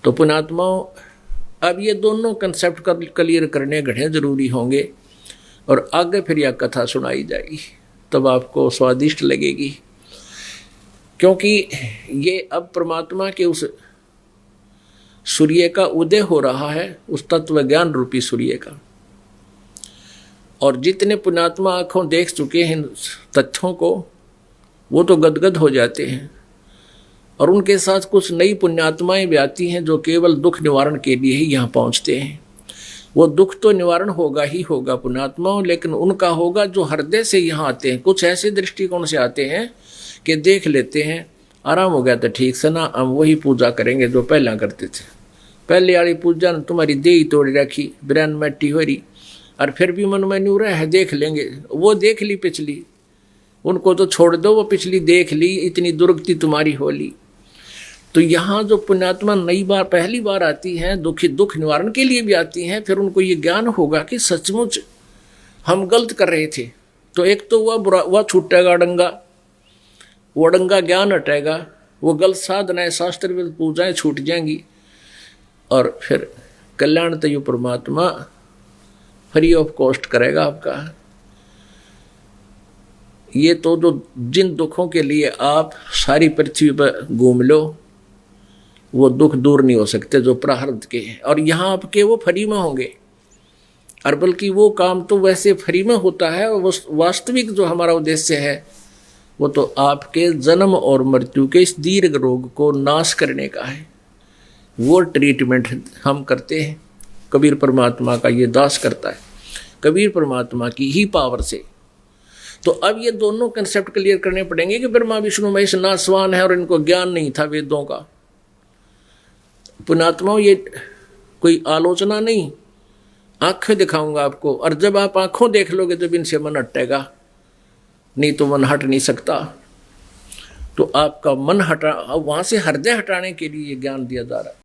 तो पुण्यात्माओं, अब ये दोनों कंसेप्ट क्लियर करने घड़े जरूरी होंगे, और आगे फिर यह कथा सुनाई जाएगी, तब आपको स्वादिष्ट लगेगी। क्योंकि ये अब परमात्मा के उस सूर्य का उदय हो रहा है, उस तत्व ज्ञान रूपी सूर्य का। और जितने पुण्यात्मा आंखों देख चुके हैं तथ्यों को, वो तो गदगद हो जाते हैं। और उनके साथ कुछ नई पुण्यात्माएं भी आती हैं जो केवल दुख निवारण के लिए ही यहाँ पहुँचते हैं। वो दुख तो निवारण होगा ही होगा पुण्यात्माओं, लेकिन उनका होगा जो हृदय से यहाँ आते हैं। कुछ ऐसे दृष्टिकोण से आते हैं कि देख लेते हैं, आराम हो गया तो ठीक से ना, हम वही पूजा करेंगे जो पहला करते थे। पहले वाली पूजा ने तुम्हारी देही तोड़ रखी, बिरान मट्टी हो रही, और फिर भी मन में न्यू रहा है देख लेंगे। वो देख ली पिछली, उनको तो छोड़ दो, वो पिछली देख ली, इतनी दुर्गति तुम्हारी हो ली। तो यहाँ जो पुण्यात्मा नई बार पहली बार आती हैं, दुख निवारण के लिए भी आती हैं, फिर उनको ये ज्ञान होगा कि सचमुच हम गलत कर रहे थे। तो एक तो वह छूटेगा डंगा, वो डंगा ज्ञान हटेगा, वो गलत साधनाएं शास्त्र में पूजाएं छूट जाएंगी, और फिर कल्याण तो परमात्मा फ्री ऑफ कॉस्ट करेगा आपका। ये तो जो जिन दुखों के लिए आप सारी पृथ्वी पर घूम लो, वो दुख दूर नहीं हो सकते जो प्रारब्ध के हैं, और यहाँ आपके वो फ्री में होंगे। और बल्कि वो काम तो वैसे फ्री में होता है, वो वास्तविक जो हमारा उद्देश्य है वो तो आपके जन्म और मृत्यु के इस दीर्घ रोग को नाश करने का है। वो ट्रीटमेंट हम करते हैं, कबीर परमात्मा का ये दास करता है, कबीर परमात्मा की ही पावर से। तो अब ये दोनों कंसेप्ट क्लियर करने पड़ेंगे कि ब्रह्मा विष्णु महेश नासवान है और इनको ज्ञान नहीं था वेदों का। पुण्यात्माओं, ये कोई आलोचना नहीं, आंखें दिखाऊंगा आपको, और जब आप आंखों देख लोगे जब इनसे मन हटेगा, नहीं तो मन हट नहीं सकता। तो आपका मन हटा, वहां से हृदय हटाने के लिए ये ज्ञान दिया जा रहा है।